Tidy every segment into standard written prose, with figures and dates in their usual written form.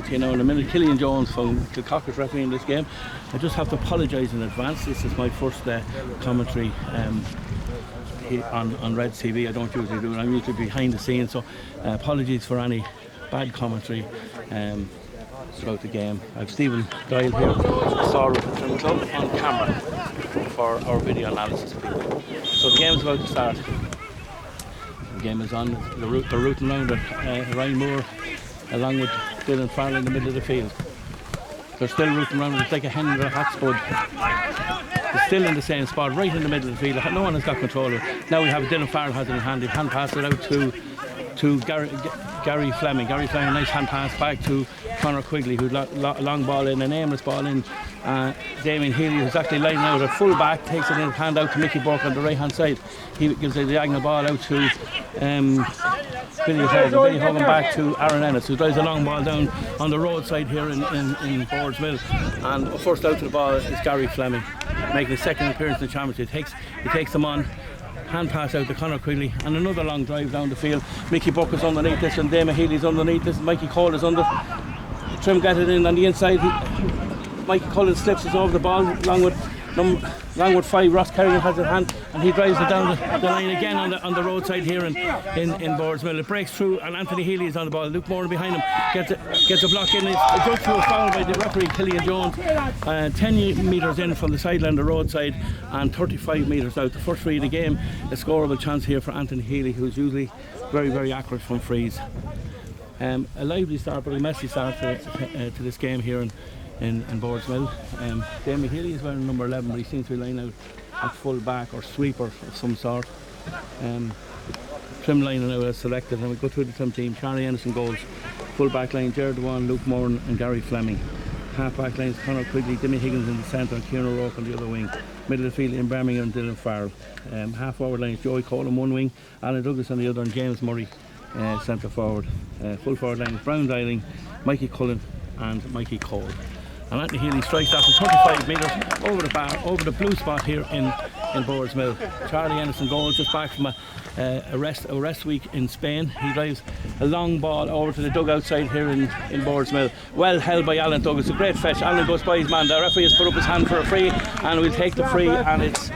You know, in a minute, Killian Jones from Kilcock is refereeing this game. I just have to apologise in advance. This is my first commentary on Red TV. I don't usually do it. I'm usually behind the scenes, so apologies for any bad commentary throughout the game. I have Stephen Doyle here, Star of the Trim Club, on camera for our video analysis people. So the game is about to start. The game is on. They're rooting around at Ryan Moore, along with Dylan Farrell in the middle of the field. They're still rooting around. It's like a hen with a hot spud. They're still in the same spot, right in the middle of the field. No one has got control of it. Now we have Dylan Farrell has it in hand. He hand passed it out to Gary Fleming. Gary Fleming, nice hand pass back to Conor Quigley, who long ball in, an aimless ball in. Damien Healy, who's actually lining out at full back, takes it in hand out to Mickey Burke on the right hand side. He gives a diagonal ball out to Billy Hogan back to Aaron Ennis, who drives a long ball down on the roadside here in Boards Mill. And first out to the ball is Gary Fleming, making his second appearance in the championship. He takes them on. Hand pass out to Conor Quigley, and another long drive down the field. Mickey Buck is underneath this, and Damien Healy's underneath this. Mikey Cole is under. Trim got it in on the inside. Mikey Cullen slips us over the ball. Longwood 5, Ross Kerrigan has it in hand, and he drives it down the line again on the roadside here in Boards Mill. It breaks through, and Anthony Healy is on the ball. Luke Moore behind him gets a block in. It's goes through a foul by the referee, Killian Jones. 10 metres in from the sideline, the roadside, and 35 metres out. The first free of the game, a scoreable chance here for Anthony Healy, who's usually very, very accurate from frees. A lively start, but a messy start to this game here in Boards Mill. Damien Healy is wearing number 11, but he seems to be lying out at full back or sweeper of some sort. Trim line now is selected, and we go through the Trim team. Charlie Anderson goals. Full back line, Jared Dewan, Luke Moore and Gary Fleming. Half back lines, Conor Quigley, Dimmy Higgins in the centre, and Kieran O'Rourke on the other wing. Middle of the field in Birmingham and Dylan Farrell. Half forward lines, Joey Cole on one wing, Alan Douglas on the other, and James Murray centre forward. Full forward lines, Brown Dialing, Mikey Cullen and Mikey Cole. And Anthony Healy strikes that from 35 metres over the bar, over the blue spot here in Boards Mill. Charlie Anderson goes just back from a rest week in Spain. He drives a long ball over to the dugout side here in Boards Mill. Well held by Alan Douglas, a great fetch. Alan goes by his man. The referee has put up his hand for a free, and we'll take the free, and it's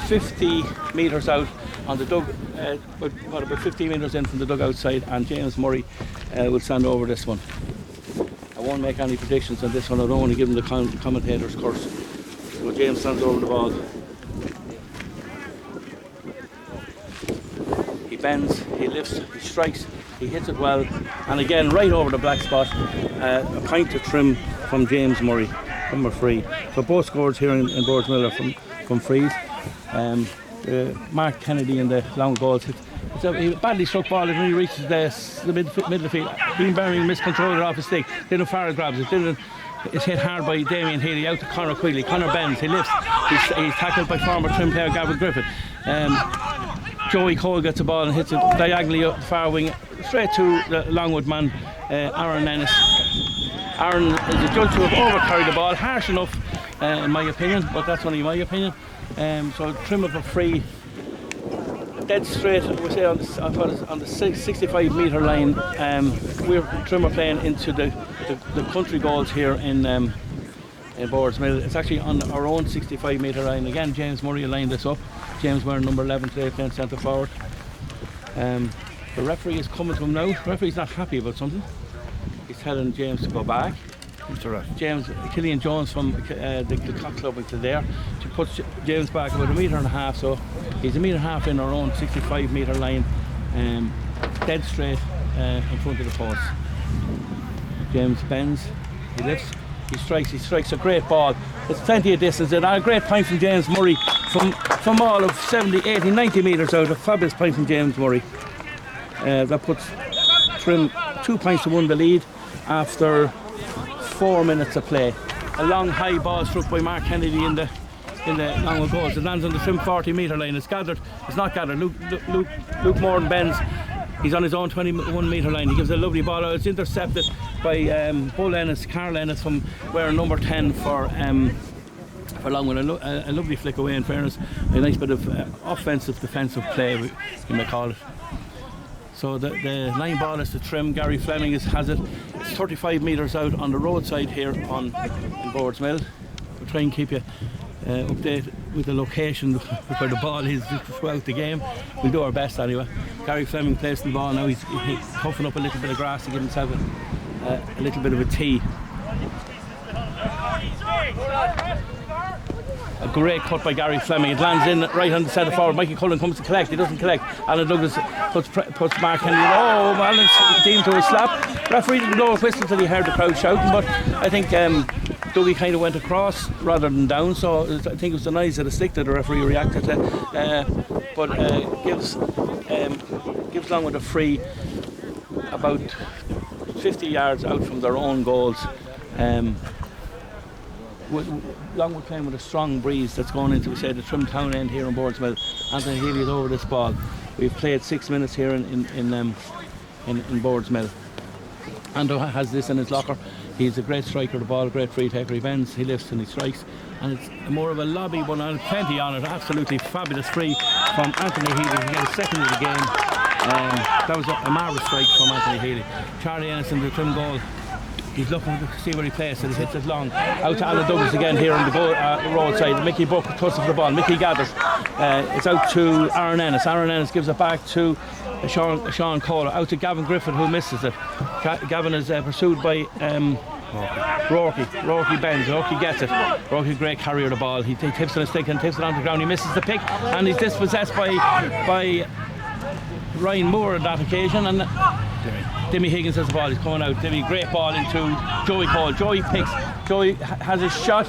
50 metres out on the about 15 metres in from the dugout side, and James Murray will stand over this one. I won't make any predictions on this one. I don't want to give him the commentator's curse. So James stands over the ball. He bends, he lifts, he strikes, he hits it well, and again right over the black spot. A point to Trim from James Murray from a free. So both scores here in Boards Mill are from frees. Mark Kennedy in the long goals. It's a badly struck ball. It really reaches the middle of the field. Dean Berry miscontrolled it off his stick. Dylan Farrell grabs it. Dylan is hit hard by Damien Healy out to Conor Quigley. Conor bends, he lifts. He's tackled by former Trim player Gavin Griffith. Joey Cole gets the ball and hits it diagonally up the far wing, straight to the Longwood man, Aaron Ennis. Aaron is a judge to have overcarried the ball, harsh enough in my opinion, but that's only my opinion. So Trim of a free, dead straight, we say on the 65 metre line. Trim are playing into the country goals here in Boards Mill. It's actually on our own 65 metre line. Again, James Murray lined this up. James wearing number 11 today, playing centre forward. The referee is coming to him now. The referee's not happy about something. He's telling James to go back. Mr. Ref. Killian Jones from the Cock Club into there. She puts James back about 1.5 metres, so he's 1.5 metres in our own 65 metre line, dead straight in front of the post. James bends, he lifts, he strikes a great ball. It's plenty of distance, and a great point from James Murray from all of 70, 80, 90 metres out. A fabulous point from James Murray. That puts Trim 2 points to 1 the lead after 4 minutes of play. A long high ball struck by Mark Kennedy in the Longwood goals. It lands on the Trim 40 metre line. It's not gathered. Luke Moore bends. He's on his own 21 metre line. He gives a lovely ball out. It's intercepted by Carl Ennis from wearing number 10 for Longwood. A lovely flick away, in fairness. A nice bit of offensive defensive play, you may call it. So the line ball is to Trim. Gary Fleming has it. It's 35 metres out on the roadside here in Boards Mill. We'll try and keep you updated with the location where the ball is throughout the game. We'll do our best anyway. Gary Fleming placing the ball now. He's puffing up a little bit of grass to give himself a little bit of a tee. A great cut by Gary Fleming. It lands in right hand centre forward. Mikey Cullen comes to collect. He doesn't collect. Alan Douglas puts Mark Henry. Oh, Alan's deemed to a slap. Referee didn't blow a whistle until he heard the crowd shouting, but I think Dougie kind of went across rather than down, so I think it was the noise of the stick that the referee reacted to. But gives Longwood a free about 50 yards out from their own goals. Longwood playing with a strong breeze that's going into, we say, the Trim Town end here in Boards Mill. Anthony Healy is over this ball. We've played 6 minutes here in Boards Mill. Ando has this in his locker. He's a great striker of the ball, a great free taker. He bends, he lifts and he strikes. And it's more of a lobby one, and plenty on it. Absolutely fabulous free from Anthony Healy. He got a second of the game. That was a marvellous strike from Anthony Healy. Charlie Ennis in the Trim goal. He's looking to see where he plays it. He hits it long. Out to Alan Douglas again here on the roadside. Mickey Buck tosses for the ball. Mickey gathers. It's out to Aaron Ennis. Aaron Ennis gives it back to Sean Kohler. Out to Gavin Griffin, who misses it. Gavin is pursued by Rourke. Rourke bends. Rourke gets it. Rourke, great carrier of the ball. He tips on a stick and tips it on the ground. He misses the pick and he's dispossessed by Ryan Moore on that occasion. And Dimmy Higgins has the ball. He's coming out. Dimmy, great ball into Joey Cole. Joey picks. Joey has his shot.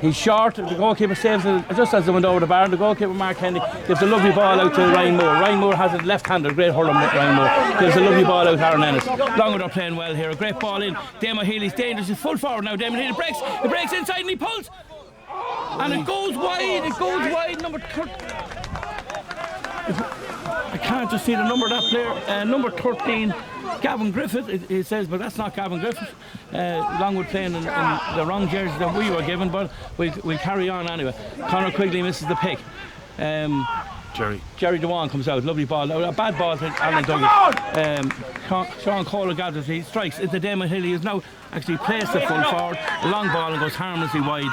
He's short. The goalkeeper saves it just as they went over the bar. The goalkeeper, Mark Henry, gives a lovely ball out to Ryan Moore. Ryan Moore has it left-handed. Great hurling, Ryan Moore. Gives a lovely ball out to Aaron Ennis. Longwood are playing well here. A great ball in. Damon Healy's dangerous. He's full forward now. Damon Healy breaks. He breaks inside and he pulls. And it goes wide. It goes wide. Number 13. I can't just see the number of that player. Number 13. Gavin Griffith, it says, but that's not Gavin Griffith. Longwood playing in the wrong jersey that we were given, but we'll carry on anyway. Conor Quigley misses the pick. Jerry Dewan comes out, lovely ball. A bad ball to Alan Douglas. Sean Kohler gathers, he strikes into Damon Hill. He has now actually placed the full forward. A long ball and goes harmlessly wide.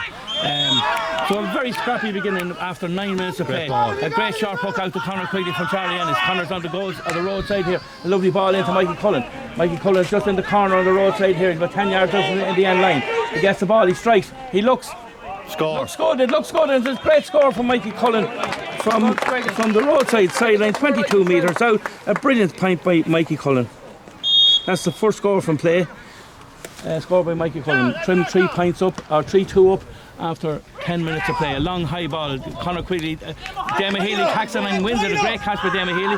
So a very scrappy beginning after 9 minutes of play. A great sharp hook out to Conor Quigley from Charlie Ennis. Connor's on the goals on the roadside here. A lovely ball into Mikey Cullen. Mikey Cullen's just in the corner on the roadside here. He's about 10 yards out in the end line. He gets the ball, he strikes, he looks. Score. It looks good. And it's a great score from Mikey Cullen from the roadside sideline, 22 metres out. A brilliant point by Mikey Cullen. That's the first score from play. Scored by Mikey Cullen. Trim 3 points up, or 3-2 up after 10 minutes of play. A long high ball. Conor Quigley, Damon Healy tacks him and wins it. A great catch by Damon Healy.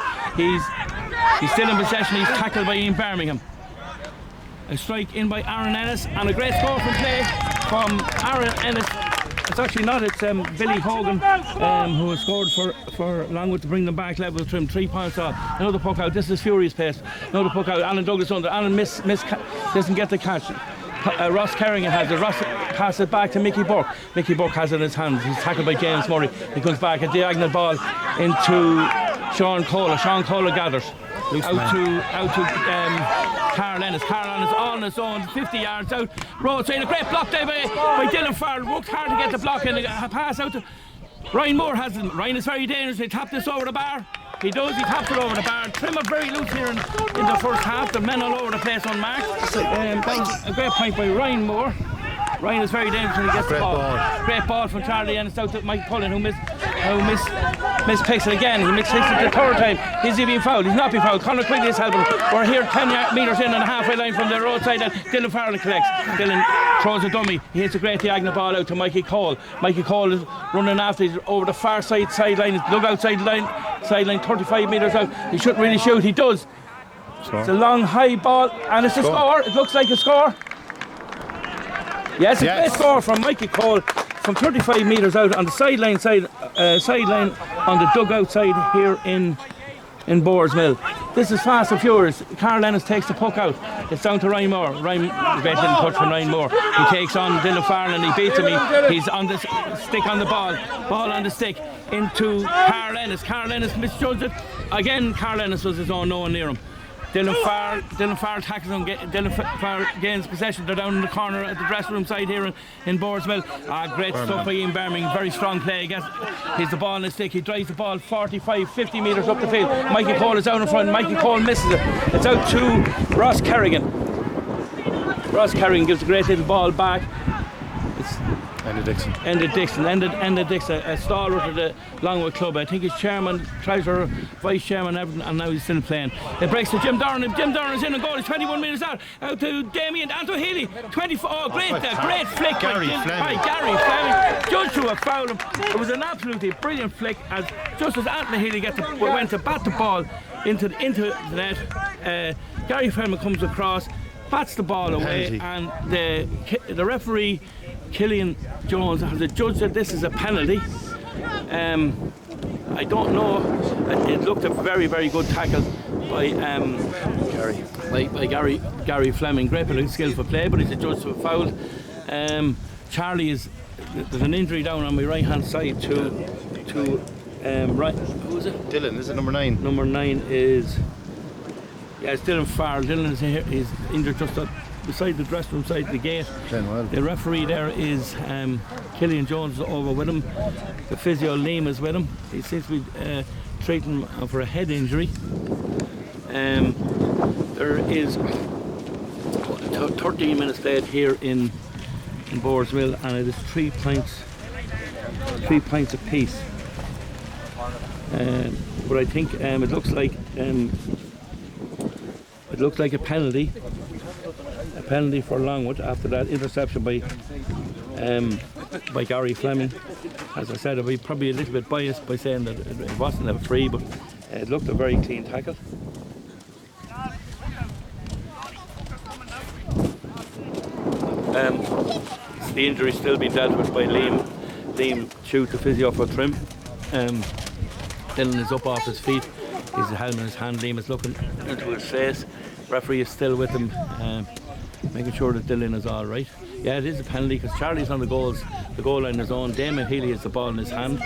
He's still in possession. He's tackled by Ian Birmingham. A strike in by Aaron Ennis and a great score from play from Aaron Ennis. It's actually not, it's Billy Hogan who has scored for Longwood to bring them back level with Trim. 3 points off. Another puck out. This is furious pace. Another puck out. Alan Douglas under. Alan doesn't get the catch. Ross Kerrigan has it. Ross passes it back to Mickey Burke. Mickey Burke has it in his hands. He's tackled by James Murray. He comes back, a diagonal ball into Sean Kohler. Sean Kohler gathers. Out to Carl Ennis. Carl Ennis on his own, 50 yards out. Roadside, a great block there by Dylan Farrell. Worked hard to get the block in. A pass out to Ryan Moore has it. Ryan is very dangerous. He tapped this over the bar. He does, he taps it over the bar. Trim are very loose here in the first half. The men all over the place unmarked. That was a great point by Ryan Moore. Ryan is very dangerous when he gets the ball. Great ball from Charlie Ennis out to Mike Cullen, who mispicks it again. He mispicks it the third time. Is he being fouled? He's not being fouled. Conor Quigley is helping. We're here 10 metres in on the halfway line from the roadside, and Dylan Farrell collects. Dylan throws a dummy. He hits a great diagonal ball out to Mikey Cole. Mikey Cole is running after. He's over the far sideline. Dugout sideline 35 metres out. He shouldn't really shoot. He does. It's a long high ball, and it's a score. It looks like a score. Yes, a great score from Mikey Cole from 35 metres out on the sideline on the dugout side here in Boards Mill. This is fast and furious. Carl Ennis takes the puck out. It's down to Ryan Moore. Ryan, great little touch from Ryan Moore. He takes on Dylan Farrell and he beats him. He's on the stick on the ball on the stick into Carl Ennis. Carl Ennis misjudged it. Again, Carl Ennis was his own, no one near him. Dylan Farr tackles him. Dylan Farr gains possession. They're down in the corner at the dressing room side here in Boardsmill. Great stuff by Ian Birmingham. Very strong play. He's the ball in his stick. He drives the ball 45, 50 metres up the field. Mikey Cole is out in front. Mikey Cole misses it. It's out to Ross Kerrigan. Ross Kerrigan gives a great little ball back. Enda Dixon, a stalwart of the Longwood club. I think his chairman, Treasurer, Vice Chairman, everything, and now he's still playing. It breaks to Jim Doran. Jim Doran is in and goal. He's 21 metres out to Damien Anto Healy. 24. Oh, great flick by Gary Fleming. Just to have fouled him. It was an absolutely brilliant flick as just as Anthony Healy went to bat the ball into the net. Gary Fleming comes across, bats the ball away, and the referee Killian Jones has adjudged that this is a penalty. I don't know. It looked a very, very good tackle by Gary Fleming. Great bit of skillful play, but he's adjudged to a foul. Charlie there's an injury down on my right hand side to right. Who is it? Dylan. Is it number 9? Number 9 is it's Dylan Farr. Dylan is here. He's injured just up beside the dressing room side of the gate. The referee there is Killian Jones over with him. The physio Liam is with him. He seems to be treating him for a head injury. There is 13 minutes late here in Boardsmill, and it is 3 pints apiece. But I think it looks like a penalty. A penalty for Longwood after that interception by Gary Fleming. As I said, I'll be probably a little bit biased by saying that it wasn't a free, but it looked a very clean tackle. The injury still being dealt with by Liam Chute, the physio for Trim. Dylan is up off his feet. He's the helmet in his hand. Liam is looking into his face. Referee is still with him, making sure that Dylan is all right. Yeah, it is a penalty because Charlie's on the goal line his own. Damon Healy has the ball in his hand.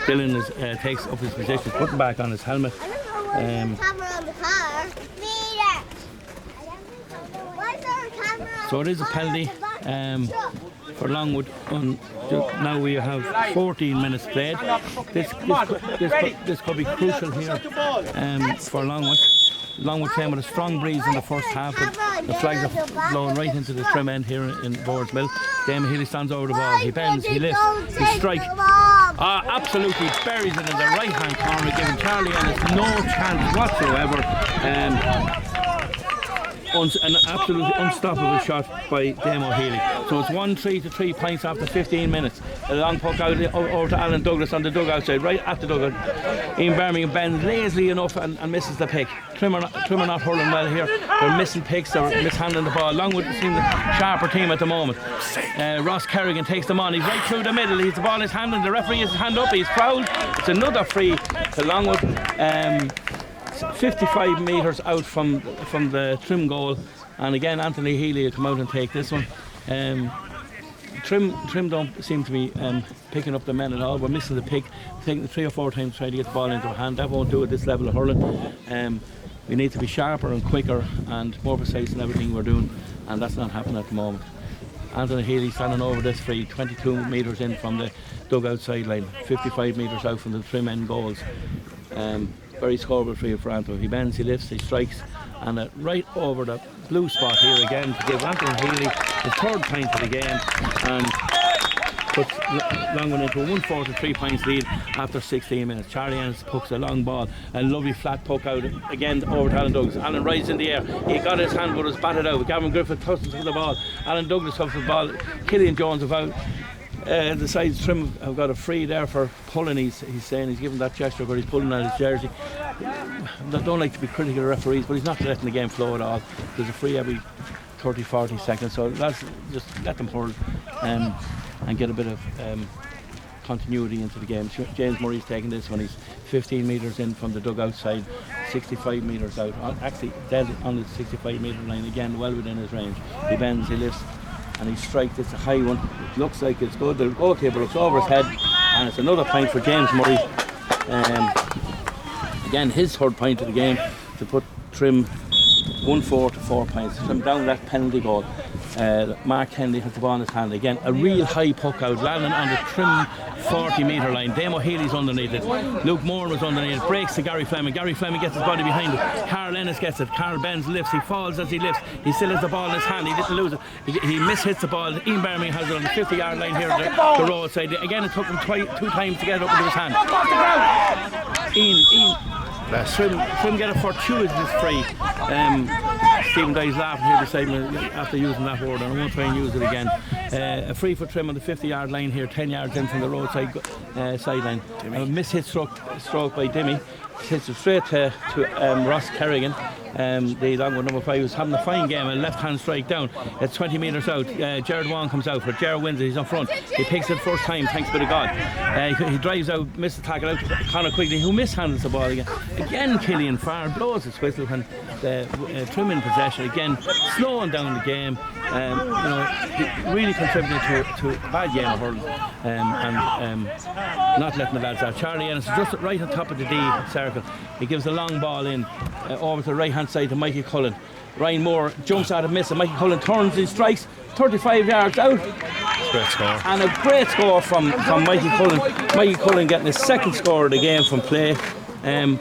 Dylan takes up his position, putting back on his helmet. So it is a penalty for Longwood. Now we have 14 minutes played. This could be crucial here for Longwood. Longwood playing with a strong breeze in the first half. The flags are blowing right into the trim end here in Boardsmill. Damon Healy stands over the ball. He bends, he lifts, he strikes. Absolutely buries it in the right hand corner, giving Charlie Ennis no chance whatsoever. An absolutely unstoppable shot by Damo Healy. So it's 1-3 to 3 points after 15 minutes. A long puck out over to Alan Douglas on the dugout side, right at the dugout. Ian Birmingham bends lazily enough and misses the pick. Trim are not hurling well here. They're missing picks, they're mishandling the ball. Longwood seems the sharper team at the moment. Ross Kerrigan takes them on. He's right through the middle. He's the ball in his hand and the referee has his hand up. He's fouled. It's another free to Longwood. 55 metres out from the Trim goal, and again Anthony Healy will come out and take this one. Trim don't seem to be picking up the men at all. We're missing the pick, taking it 3 or 4 times trying to get the ball into a hand. That won't do at this level of hurling. We need to be sharper and quicker and more precise in everything we're doing, and that's not happening at the moment. Anthony Healy standing over this free, 22 metres in from the dugout sideline, 55 metres out from the Trim end goals. Very scoreable free for Anthony. He bends, he lifts, he strikes, and right over the blue spot here again to give Anthony Healy his 3rd point of the game, and puts Longwood into a 1-4 to 3 points lead after 16 minutes. Charlie Ennis pucks a long ball, a lovely flat puck out again over to Alan Douglas. Alan rides in the air. He got his hand but was batted out. Gavin Griffith tosses to the ball. Alan Douglas comes to the ball. Killian Jones about. The sides Trim have got a free there for pulling. He's saying he's giving that gesture where he's pulling out his jersey. I don't like to be critical of referees, but he's not letting the game flow at all. There's a free every 30-40 seconds, so let's just let them hurl and get a bit of continuity into the game. James Murray's taking this one. He's 15 metres in from the dugout side, 65 metres out, actually dead on the 65 metre line again, well within his range. He bends, he lifts, and he strikes. It's a high one. It looks like it's good. The goalkeeper looks over his head, and it's another point for James Murray. Again, his third point of the game to put Trim 1-4 to 4 points. Trim down that penalty goal. Mark Kennedy has the ball in his hand. Again, a real high puck out, landing on the Trim 40-metre line. Damo Healy's underneath it. Luke Moore was underneath it. Breaks to Gary Fleming. Gary Fleming gets his body behind it. Carl Ennis gets it. Carl Benz lifts. He falls as he lifts. He still has the ball in his hand. He didn't lose it. He mishits the ball. Ian Birmingham has it on the 50-yard line here at the roadside. Again, it took him 2 times to get it up into his hand. Ian. Trim get a fortuitous free. Stephen Dye's laughing here beside me after using that word, and I won't try and use it again. A free for Trim on the 50-yard line here, 10 yards in from the roadside sideline. A mishit stroke by Dimmy. Hits it straight to Ross Kerrigan. The Longwood number 5 was having a fine game, a left-hand strike down. It's 20 metres out. Jared Wong comes out for it. Jared wins it. He's on front. He picks it first time, thanks be to God. He drives out, misses the tackle out to Conor Quigley, who mishandles the ball again. Again, Killian Farr blows his whistle when Trim in possession. Again, slowing down the game. He really contributed to a bad game of hurling, and not letting the lads out. Charlie Ennis is just right on top of the D circle. He gives a long ball in over to the right hand side to Mikey Cullen. Ryan Moore jumps out of miss, and Mikey Cullen turns and strikes 35 yards out. Great score. And a great score from Mikey Cullen. Mikey Cullen getting his second score of the game from play. A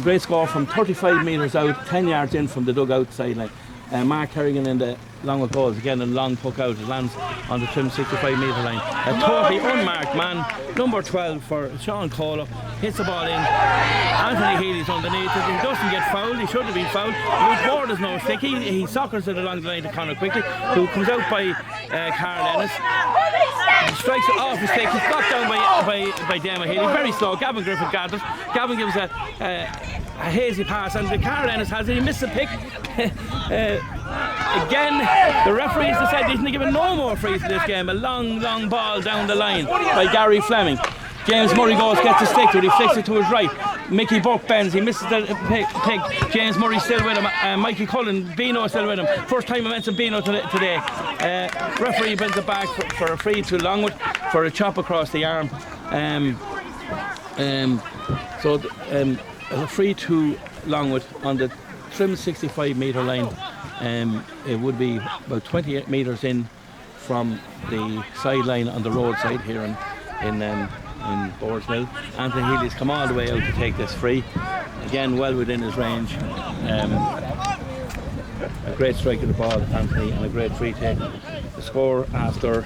great score from 35 metres out, 10 yards in from the dugout sideline. Mark Kerrigan in the Longwood goals again, and long puck out. It lands on the Trim 65-metre line. A totally unmarked man, number 12 for Sean Colo, hits the ball in. Anthony Healy's underneath it. He doesn't get fouled. He should have been fouled. Luke Ward is no stick. He soccers it along the line to Conor Quigley, who comes out by Carl Ennis. He strikes it off his stick. He's knocked down by Damo Healy. Very slow. Gavin Griffith gathers. Gavin gives a hazy pass, and Carl Ennis has it. He missed the pick. Again, the referees decided they didn't give no more frees in this game. A long ball down the line by Gary Fleming. James Murray goes, gets a stick to it, he flicks it to his right. Mickey Buck bends, he misses the pick. James Murray still with him. Mikey Cullen, Beano still with him. First time I mentioned Beano today. Referee bends it back for a free to Longwood for a chop across the arm. A free to Longwood on the Trim 65-metre line. It would be about 28 metres in from the sideline on the roadside here in Boards Mill. Anthony Healy's come all the way out to take this free. Again, well within his range. A great strike of the ball, Anthony, and a great free take. The score after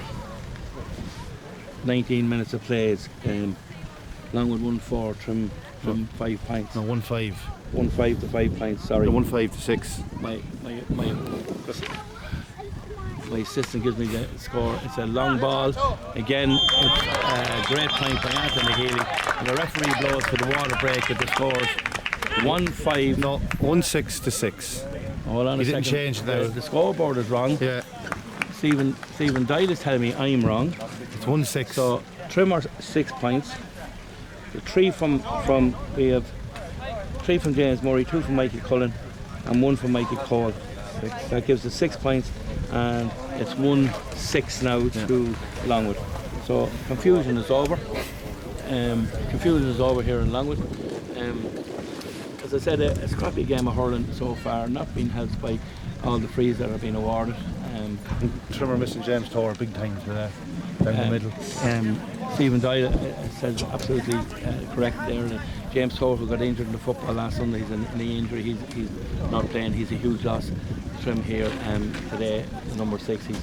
19 minutes of play is Longwood 1-4, Trim 5 points. No, 1-5. 1-5 to 5 points, sorry. 1-5 to 6. My assistant gives me the score. It's a long ball. Again, it's a great point by Anthony Healy. And the referee blows for the water break at the scores. 1-5. No, 1-6 to 6. Hold on a second. He didn't change that. The scoreboard is wrong. Yeah. Stephen Dyle is telling me I'm wrong. It's 1-6. So Trim are 6 points. The we have 3 from James Murray, 2 from Mikey Cullen, and 1 from Mikey Cole. That gives us 6 points, and it's 1-6 now to Longwood. So confusion is over. Confusion is over here in Longwood. As I said, a scrappy game of hurling so far, not being helped by all the frees that have been awarded. Trim are missing James Tower big time for that, down the middle. Stephen Dyle says absolutely correct there. James Tower, who got injured in the football last Sunday, he's a knee injury. He's not playing. He's a huge loss. Trim here today, number 6. He's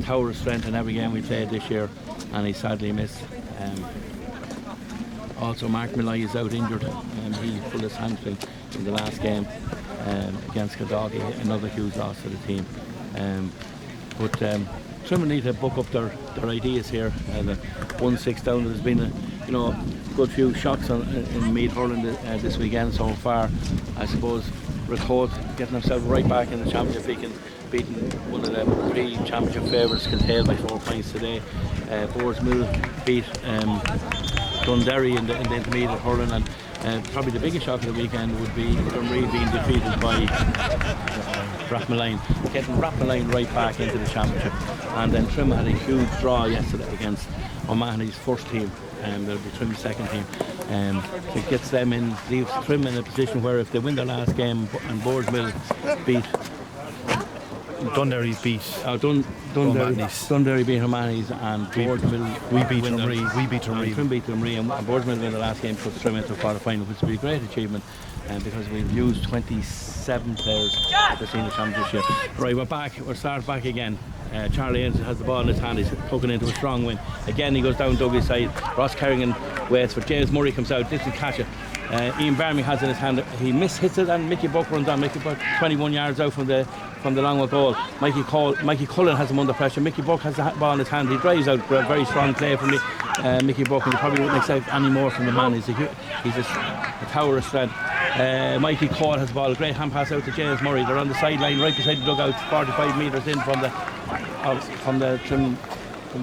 tower of strength in every game we played this year, and he sadly missed. Also, Mark Millay is out injured. He pulled his hamstring in the last game against Cadogie, another huge loss for the team. But Trim need to book up their ideas here. The 1-6 down. There's been a good few shocks in Meath hurling this weekend so far. I suppose Ricode getting himself right back in the championship. He can beating one of the 3 championship favourites, Kiltale, by 4 points today. Boards Mill beat Dundee in the intermediate hurling, and probably the biggest shock of the weekend would be Dunree being defeated by Rathmaline, getting Rathmaline right back into the championship. And then Trim had a huge draw yesterday against O'Mahony's first team, They'll be Trim's second team. It gets them in, leaves Trim in a position where if they win their last game and Boardsmill beat Dunderry beat Dundee beat Hermannys, and Boardsmill we beat Trimree. Trim beat Trimree, and Boardsmill win the last game, puts Trim into the quarter final, which would be a great achievement, because we've used 27 players at the senior championship. Right, we're started back again. Charlie Innes has the ball in his hand, he's poking into a strong win. Again, he goes down Dougie's side. Ross Kerrigan waits for James Murray, comes out, didn't catch it. Ian Barmy has it in his hand, he hits it, and Mickey Buck runs on. Mickey Buck 21 yards out from the Longwood goal. Mikey Cullen has him under pressure. Mickey Buck has the ball in his hand, he drives out. A very strong play from Mickey Buck, and you probably wouldn't expect any more from the man. He's a tower of strength. Mikey Cole has the ball, a great hand pass out to James Murray. They're on the sideline right beside the dugout, 45 metres in from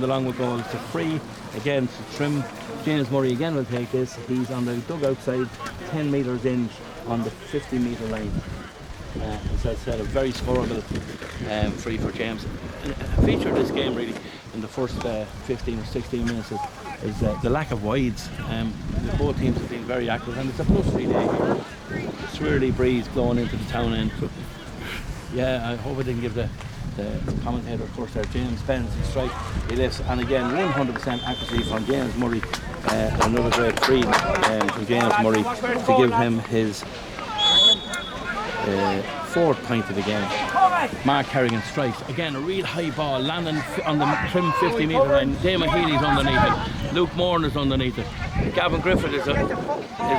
the Longwood goal. It's a free again to Trim. James Murray again will take this. He's on the dugout side, 10 metres in on the 50-metre line. As I said, a very scoreable free for James. A feature of this game really in the first 15 or 16 minutes is the lack of wides. Both teams have been very active, and it's a plus 3 day. A swirly breeze blowing into the town end. Yeah, I hope I didn't give the commentator, of course, there. James bends, he strikes, he lifts, and again 100% accuracy from James Murray. Another great free from James Murray to give him his 4th point of the game. Mark Kerrigan strikes again, a real high ball landing on the Trim 50-metre line. Damon Healy's underneath it, Luke Moran is underneath it, Gavin Griffith is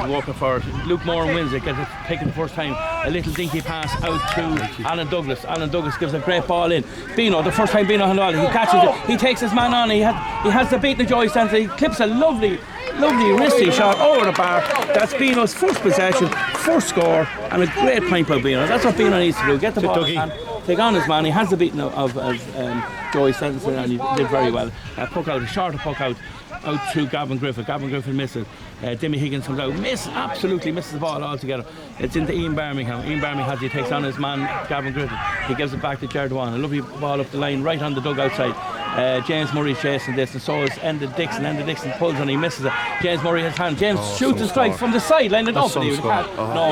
walking for it. Luke Moran wins it, gets it taken the first time. A little dinky pass out to Alan Douglas. Alan Douglas gives a great ball in. Bino, the first time Bino had the ball, he catches it, he takes his man on, he has to beat the Joy Stanley, he clips a lovely wristy shot over the bar. That's Bino's first possession, first score, and a great point by Bino. That's what Bino needs to do, get the ball in hand, take on his man. He has the beating of Joy Stenson, and he did very well. Puck out, a shorter puck out to Gavin Griffith. Gavin Griffith misses. Dimmy Higgins comes out, absolutely misses the ball altogether. It's into Ian Birmingham. Ian Birmingham he takes on his man Gavin Griffith. He gives it back to Jared Wan. A lovely ball up the line, right on the dugout side. James Murray's chasing this, and so is Enda Dixon. Enda Dixon pulls and he misses it. James Murray has hand. James shoots and strikes from the sideline. No,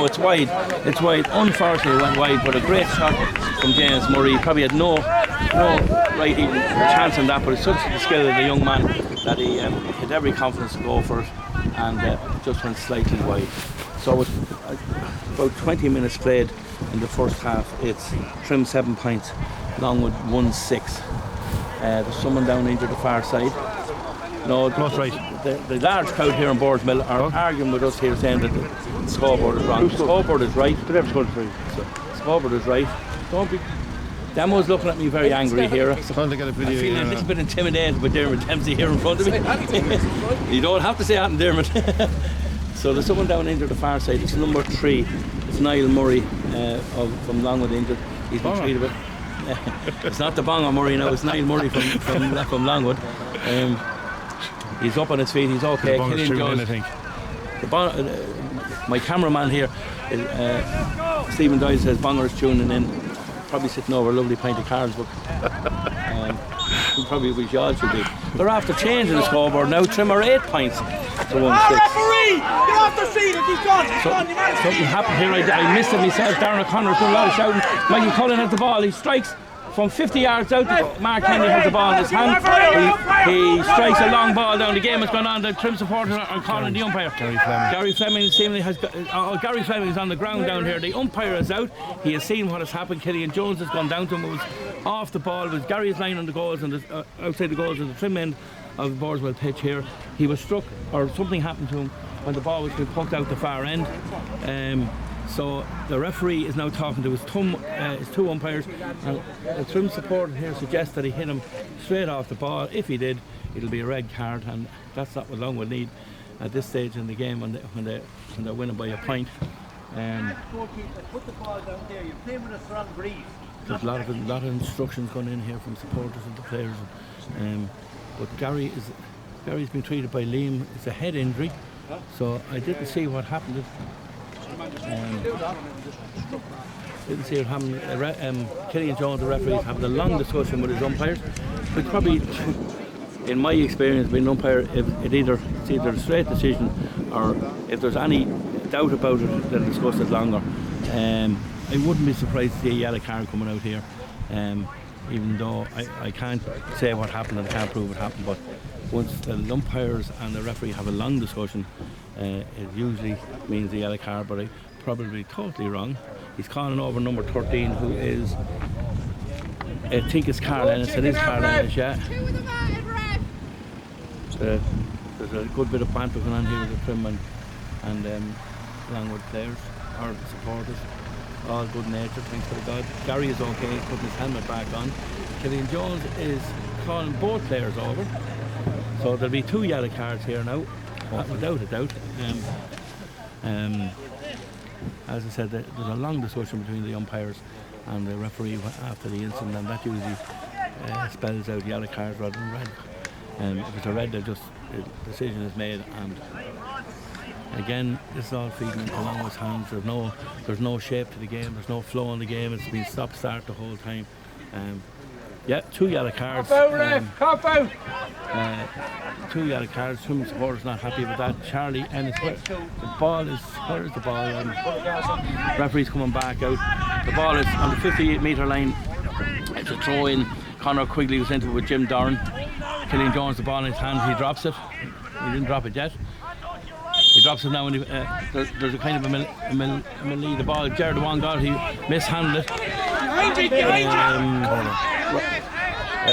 it's wide. It's wide. Unfortunately, it went wide, but a great shot from James Murray. He probably had no right even chance on that, but it's such the skill of the young man that he had every confidence to go for it, and just went slightly wide. So with about 20 minutes played in the first half, it's Trim 7 points, Longwood 1-6. There's someone down into the far side. No, the large crowd here in Boardsmill are arguing with us here, saying that the scoreboard is wrong. The scoreboard is right. The scoreboard is right. Don't be. Demo's looking at me very angry here. I'm feeling a little bit intimidated with Dermot Dempsey here in front of me. You don't have to say that, Dermot. So there's someone down into the far side. It's number 3. It's Niall Murray from Longwood injured. He's been treated with. It's not the Bongo Murray now, it's Niall Murray from Longwood. He's up on his feet, he's okay. My cameraman here, Stephen Doyle, says Bonger's tuning in. Probably sitting over a lovely pint of cards, but probably we should be. They're after changing the scoreboard now. Trim are 8 points to 1-6. Something happened here. I missed it myself. Darren O'Connor doing a lot of shouting. Mikey Cullen has the ball. He strikes from 50 yards out. Mark Henry has the ball in his hand. He strikes a long ball down. The game has gone on. The Trim supporters are calling the umpire. Gary Fleming seemingly has Gary Fleming is on the ground down here. The umpire is out. He has seen what has happened. Killian Jones has gone down to him. It was off the ball. It was Gary's line on the goals and outside the goals of the Trim end of the Borswell pitch here. He was struck, or something happened to him when the ball was being poked out the far end. So the referee is now talking to his 2 umpires, and the Trim supporter here suggests that he hit him straight off the ball. If he did, it'll be a red card, and that's not what Longwood need at this stage in the game when they're winning by a point. Put the ball down there. You're playing with a strong breeze. There's a lot of instructions going in here from supporters and the players, but Gary's been treated by Liam. It's a head injury, so I didn't see what happened. Didn't see it happen. Killian Jones, the referee, is having a long discussion with his umpires, which probably in my experience, being an umpire, if it's either a straight decision, or if there's any doubt about it, they'll discuss it longer. I wouldn't be surprised to see a yellow card coming out here, even though I can't say what happened and I can't prove it happened. But once the umpires and the referee have a long discussion, it usually means a yellow card. But I'm probably totally wrong. He's calling over number 13, who is, I think it's Carl Ennis. It is Carl Ennis, yeah. There's a good bit of banter going on here with the Trim and Longwood players or supporters. All good natured, thanks to God. Gary is okay, he's putting his helmet back on. Killian Jones is calling both players over. So there'll be 2 yellow cards here now, without a doubt. As I said, there's a long discussion between the umpires and the referee after the incident, and that usually spells out yellow cards rather than red. If it's a red, the decision is made, and again, this is all feeding into Longwood's hands. There's no shape to the game, there's no flow in the game, it's been stop-start the whole time. Yeah, 2 yellow cards. Cop out! 2 yellow cards. Some supporters not happy with that. Charlie Ennis, the ball is, where is the ball? Referee's coming back out. The ball is on the 58-metre line. It's a throw in. Conor Quigley was into it with Jim Doran. Killian Jones, the ball in his hand, he drops it. He didn't drop it yet. He drops it now, and there's a kind of a melee. The ball, Jared Wan got, he mishandled it.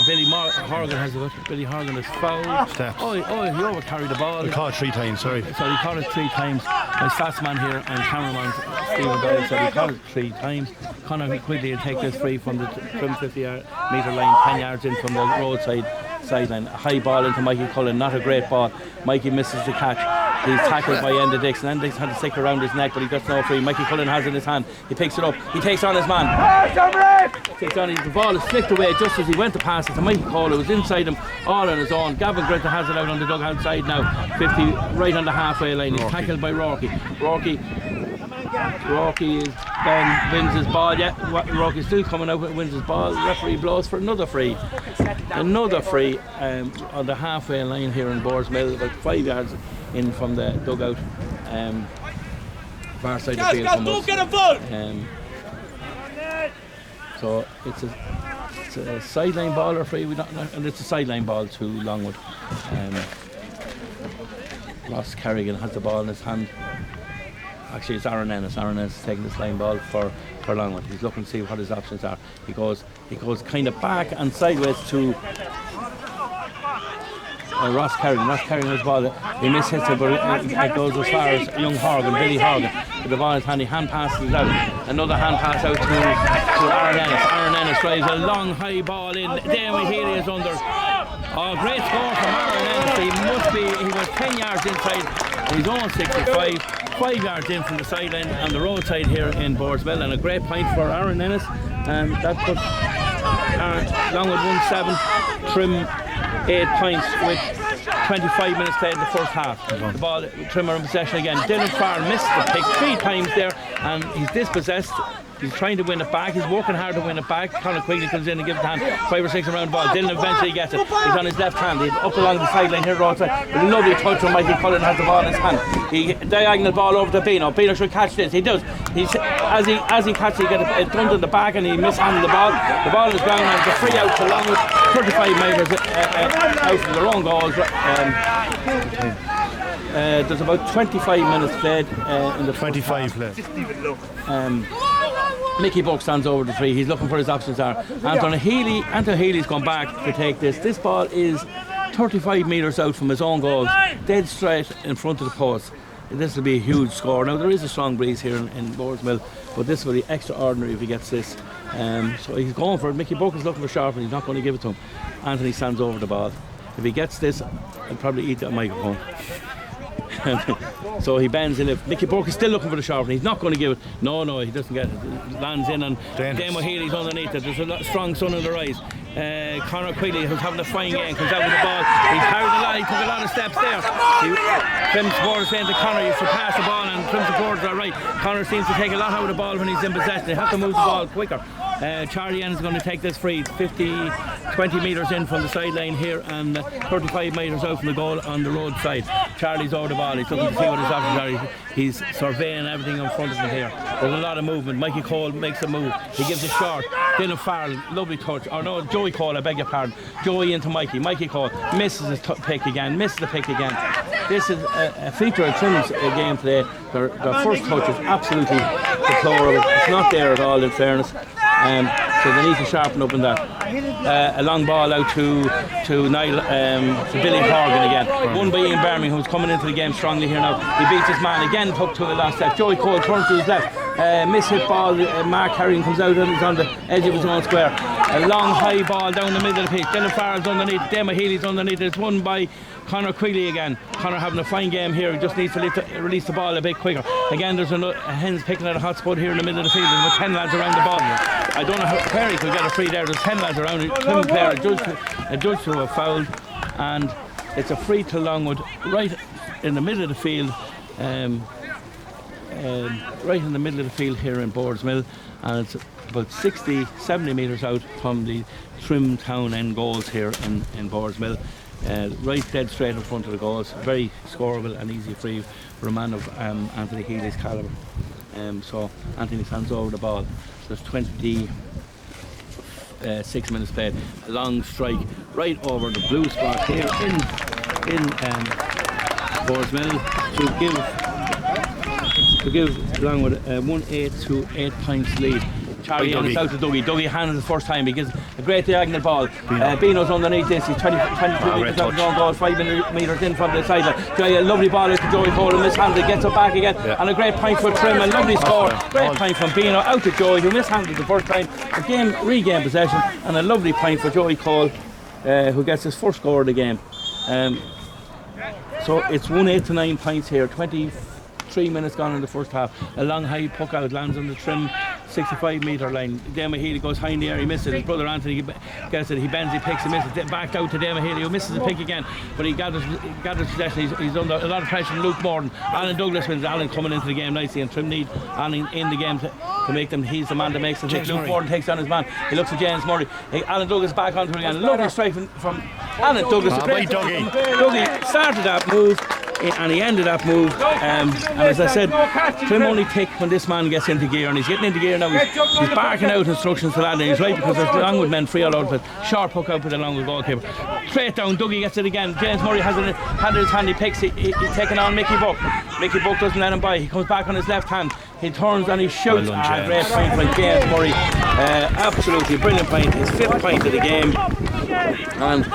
Billy Horgan has it. Billy Horgan is fouled. Steps. Oh, he overcarried the ball. He caught it 3 times, sorry. So he caught it 3 times. My statsman here and cameraman Stephen Doyle said he caught it 3 times. Conor Quigley will take this free from the 50-metre line, 10 yards in from the roadside sideline. A high ball into Mikey Cullen, not a great ball. Mikey misses the catch. He's tackled by Enda Dixon. Enda Dixon had to stick around his neck, but he gets no free. Mikey Cullen has it in his hand. He picks it up. He takes on his man. Takes on the ball is flicked away just as he went to pass it to Mikey Cole. It was inside him, all on his own. Gavin Grinter has it out on the dugout side now. 50 right on the halfway line. He's tackled by Rocky. Rocky is then wins his ball. Yeah, Rocky's still coming out, wins his ball. The referee blows for another free. Another free on the halfway line here in Borsmill, about 5 yards in from the dugout. Far side of the field from us. So it's a sideline ball or free, and it's a sideline ball to Longwood. Ross Kerrigan has the ball in his hand. Actually, it's Aaron Ennis. Aaron Ennis is taking this line ball for Longwood. He's looking to see what his options are. He goes kind of back and sideways to Ross Kerrigan. Ross Kerrigan has the ball. He mishits it, but it goes as far as young Horgan, Billy Horgan. With the ball in his hand, he hand passes it out. Another hand pass out to Aaron Ennis. Aaron Ennis drives a long high ball in. Damon Healy is under. Oh, great score from Aaron Ennis. He was 10 yards inside his own 65. 5 yards in from the sideline on the roadside here in Borsmill, and a great point for Aaron Ennis. That puts Longwood 1-7, Trim 8 points with 25 minutes played in the first half. The ball, Trimmer in possession again. Dylan Farr missed the pick 3 times there, and he's dispossessed. He's trying to win it back. He's working hard to win it back. Conor Quigley comes in and gives it a hand. 5 or 6 around the ball. Dylan eventually gets it. He's on his left hand. He's up along the sideline here, roadside. With a lovely touch from Mikey Cullen has the ball in his hand. He diagonal ball over to Bino. Bino should catch this. He does. As he catches, he gets it dumped in the back and he mishandled the ball. The ball is gone and it's a free out to Longwood. 35 metres out from their own goals. There's about 25 minutes played in the 25 left. Mickey Buck stands over the free. He's looking for his options are. Anthony Healy's gone back to take this. This ball is 35 metres out from his own goal, dead straight in front of the post. This will be a huge score. Now there is a strong breeze here in Borsmill, but this will be extraordinary if he gets this. So he's going for it. Mickey Buck is looking for sharp and he's not going to give it to him. Anthony stands over the ball. If he gets this, I'll probably eat that microphone. So he bends in. If Mickey Burke is still looking for the sharp, and he's not going to give it. No, he doesn't get it. It lands in, and Damo Healy's underneath it. There's a strong sun in the rise. Conor Quigley, who's having a fine game, comes out with the ball. He's carried the line. He took a lot of steps there. Trim supporters saying to Conor, you should pass the ball, and Trim supporters are right. Conor seems to take a lot out of the ball when he's in possession. They have to move the ball quicker. Charlie N is going to take this free 20 metres in from the sideline here and 35 metres out from the goal on the road side. Charlie's over the ball, he's looking to see what his options are. He's surveying everything in front of him here. There's a lot of movement. Mikey Cole makes a move, he gives a short. Dylan Farrell, lovely touch. Or no, Joey Cole, I beg your pardon. Joey into Mikey. Mikey Cole misses his pick again, misses the pick again. This is a feature of Trim's game today. Their first touch is absolutely deplorable. It's not there at all, in fairness. So they need to sharpen up in that. A long ball out to Niall, to Billy Horgan again. Won by Ian Birmingham, who's coming into the game strongly here now. He beats his man again, took to the last step. Joey Cole turns to his left. Miss-hit ball, Mark Herring comes out and is on the edge of his own square. A long high ball down the middle of the pitch. Dylan Farrell's underneath, Dema Healy's underneath. It's won by Conor Quigley again. Conor having a fine game here, he just needs to release the ball a bit quicker. Again, there's a hens picking at a hot spot here in the middle of the field. There's about 10 lads around the ball. I don't know how Perry could get a free there. There's 10 lads around it. Trim player, a judge who have fouled, and it's a free to Longwood right in the middle of the field. Right in the middle of the field here in Boards Mill, and it's about 60-70 metres out from the Trim town end goals here in Boards Mill. Right dead straight in front of the goals. Very scoreable and easy free for a man of Anthony Healy's calibre. So Anthony hands over the ball. There's 26 minutes played. A long strike right over the blue spot here in Boards Mill to give Longwood a 1-8 to 8 points lead. Charlie is out to Dougie. Dougie hands the first time. He gives a great diagonal ball. Bino's underneath this. He's 22 metres out of the goal, 5 metres in from the sideline. A lovely ball out to Joey Cole and mishandled. Gets it back again. And a great point for Trim. A lovely score. Great point from Bino out to Joey, who mishandled the first time. Regained possession. And a lovely point for Joey Cole, who gets his first score of the game. So it's 1-8 to 9 points here. 23 minutes gone in the first half. A long high puck out lands on the Trim 65 metre line. Dema Healy goes high in the air, he misses it. His brother Anthony gets it, he bends, he picks, he misses it. Back out to Dema Healy, who misses the pick again, but he gathers possession. He's under a lot of pressure. Luke Morton, Alan Douglas wins. Alan coming into the game nicely, and Trim need Alan in the game to make them. He's the man that makes them. Luke Morton takes on his man. He looks at James Murray. Alan Douglas back onto him again. Lovely strike from Alan Douglas. Dougie started that move, and he ended that move. And as I said, Trim only tick when this man gets into gear, and he's getting into gear now. He's barking out instructions to that, and he's right, because there's Longwood men free all over it. Sharp hook out with the Longwood goalkeeper. Straight down, Dougie gets it again. James Murray has it in his hand, he picks, he's taking on Mickey Buck. Mickey Buck doesn't let him by. He comes back on his left hand. He turns and he shoots. Great point by James Murray. Absolutely brilliant point. His 5th point of the game. And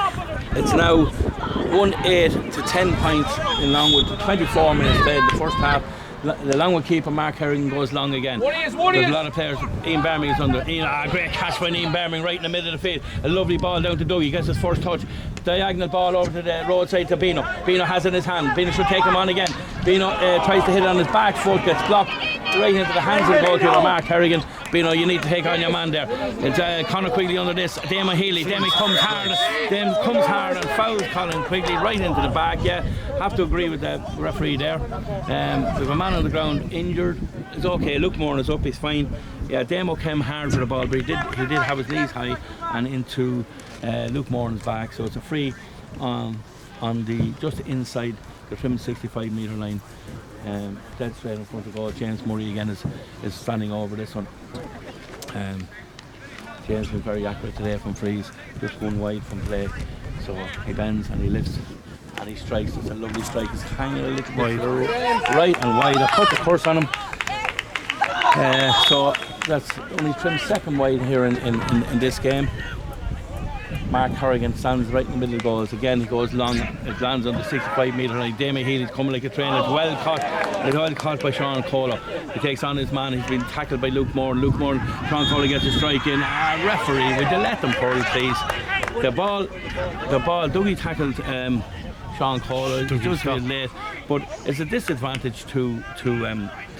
it's now 1-8 to 10 points in Longwood. 24 minutes played in the first half. The Longwood keeper Mark Herring goes long again. There's a lot of players. Ian Birmingham is under. Great catch by Ian Birmingham right in the middle of the field. A lovely ball down to Dougie. He gets his first touch. Diagonal ball over to the roadside to Bino. Bino has it in his hand. Bino should take him on again. Bino tries to hit it on his back foot, gets blocked right into the hands of the goalkeeper Mark Harrigan. Bino, you need to take on your man there. It's Conor Quigley under this. Dema Healy. Dema comes hard and fouls Colin Quigley right into the back. Yeah, have to agree with the referee there. With a man on the ground injured, it's okay. Luke Moran is up, he's fine. Yeah, Demo came hard for the ball, but he did have his knees high and into Luke Moran's back. So it's a free on the just inside the Trim 65 metre line. Dead straight in front of the goal. James Murray again is standing over this one. James been very accurate today from frees, just one wide from play. So he bends and he lifts and he strikes. It's a lovely strike. He's hanging a little bit right and wide. I put the curse on him. So that's only Trim's 2nd wide here in this game. Mark Horrigan stands right in the middle of the goals. Again, he goes long. It lands on the 65 metre line. Dema Healy's coming like a train. It's well caught by Sean Colo. He takes on his man. He's been tackled by Luke Moore. Sean Colo gets a strike in. Referee, would you let them pull, please? The ball. Dougie tackled Sean Colo. It was just a bit late, but it's a disadvantage to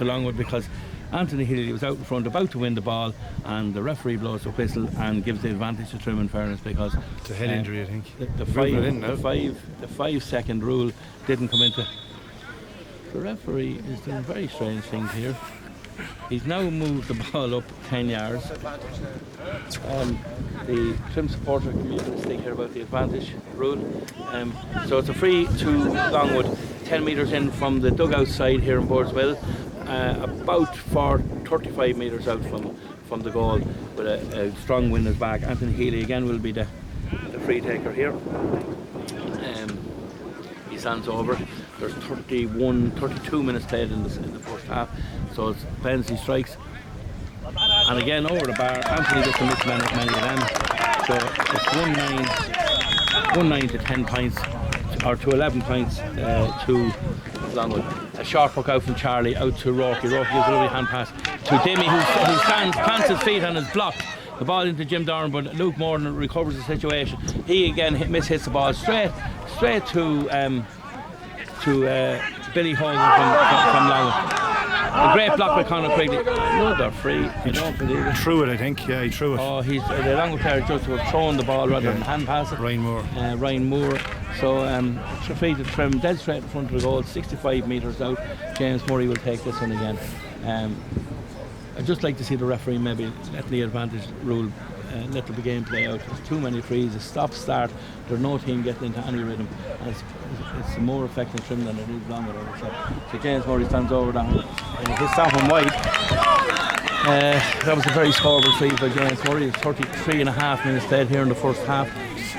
Longwood, because Anthony Healy was out in front about to win the ball, and the referee blows the whistle and gives the advantage to Trim, in fairness, because it's a head injury, I think. The 5-second rule didn't come into. The referee is doing very strange things here. He's now moved the ball up 10 yards. The Trim supporter can be able to stick here about the advantage rule. So it's a free to Longwood, 10 metres in from the dugout side here in Boardswell, about 35 metres out from the goal, with a strong wind is back. Anthony Healy again will be the free taker here. He stands over. There's 32 minutes played in the first half, so it's penalty strikes. And again over the bar, Anthony gets to miss many of them. So it's 1-9 to 10 points, or to 11 points to Longwood. A short puck out from Charlie out to Rocky. Rocky gives a lovely hand pass to Dimmy, who stands, plants his feet and is blocked. The ball into Jim Doran, but Luke Morton recovers the situation. He again hits the ball straight to Billy Hogan from Longwood. A great block by Conor Quigley. Another free. I don't believe it. Threw it, I think. Yeah, he threw it. Oh, the Longwood player just to have thrown the ball rather than hand pass it. Ryan Moore. So free to Trim, dead straight in front of the goal, 65 metres out. James Murray will take this one again. I'd just like to see the referee maybe let the advantage rule, let the game play out. There's too many frees, a stop-start. There's no team getting into any rhythm. And it's more effective Trim than it is Longwood. So James Murray stands over that one. His stop on wide. That was a very scoreable free by James Murray. 33.5 minutes played here in the first half.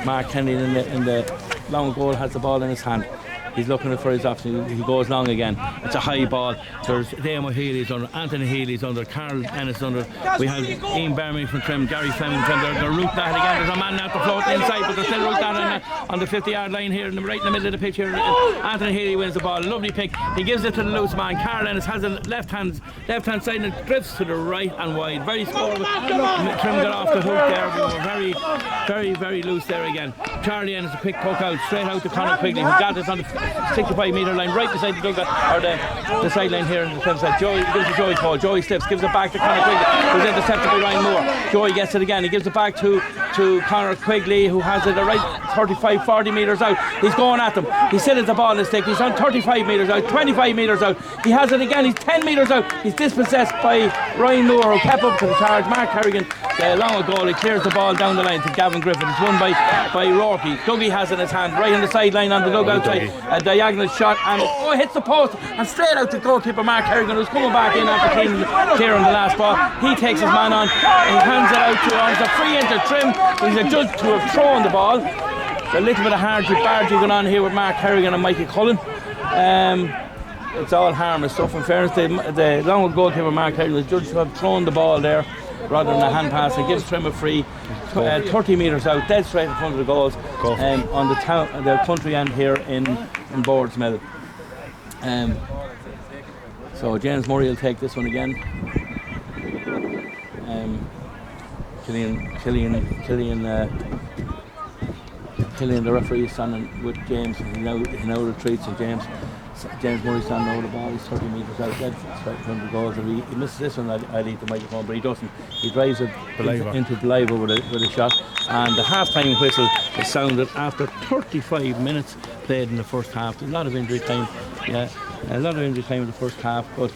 Mark Kennedy in the long goal has the ball in his hand. He's looking for his option. He goes long again. It's a high ball. There's Damo Healy's under, Anthony Healy's under, Carl Ennis under. We have Ian Bermy from Trim, Gary Fleming from Trim. They're route that again. There's a man out the float inside, but they're still route that on the 50-yard line here, right in the middle of the pitch here. Anthony Healy wins the ball. Lovely pick. He gives it to the loose man. Carl Ennis has a left hand side and it drifts to the right and wide. Very scoreable. Trim got off the hook there. We were very loose there again. Charlie Ennis a quick poke out straight out to Conor Quigley, who got it on the 65-metre line, right beside the dugout, or the sideline here in the Trim side. Joey gives it Joey Paul. Joey slips, gives it back to Conor Quigley, who's intercepted by Ryan Moore. Joey gets it again. He gives it back to Conor Quigley, who has it right 35-40 metres out. He's going at them. He still has the ball in his stick. He's on 35 metres out, 25 metres out. He has it again. He's 10 metres out. He's dispossessed by Ryan Moore, who kept up to the charge. Mark Kerrigan, long goal. He clears the ball down the line to Gavin Griffin. It's won by Rourke. Dougie has it in his hand, right on the sideline on the dugout side. A diagonal shot and hits the post and straight out to goalkeeper Mark Kerrigan, who's coming back in after clearing the last ball. He takes his man on and he hands it out to him. It's a free into Trim. He's adjudged to have thrown the ball. A little bit of hard-bargy going on here with Mark Kerrigan and Mikey Cullen. It's all harmless stuff. In fairness, the Longwood goalkeeper Mark Kerrigan is judged to have thrown the ball there rather than a hand pass. It gives Trim a free 30 metres out, dead straight in front of the goals on the country end here in Boardsmill. So James Murray will take this one again. Killian, the referee, is standing with James. He now retreats, and James Murray standing over the ball. He's 30 metres out, dead straight in front of the goals. If he misses this one, I'll eat the microphone, but he doesn't. He drives it into Beliver with a shot, and the half-time whistle is sounded after 35 minutes played in the first half. There's a lot of injury time, in the first half, but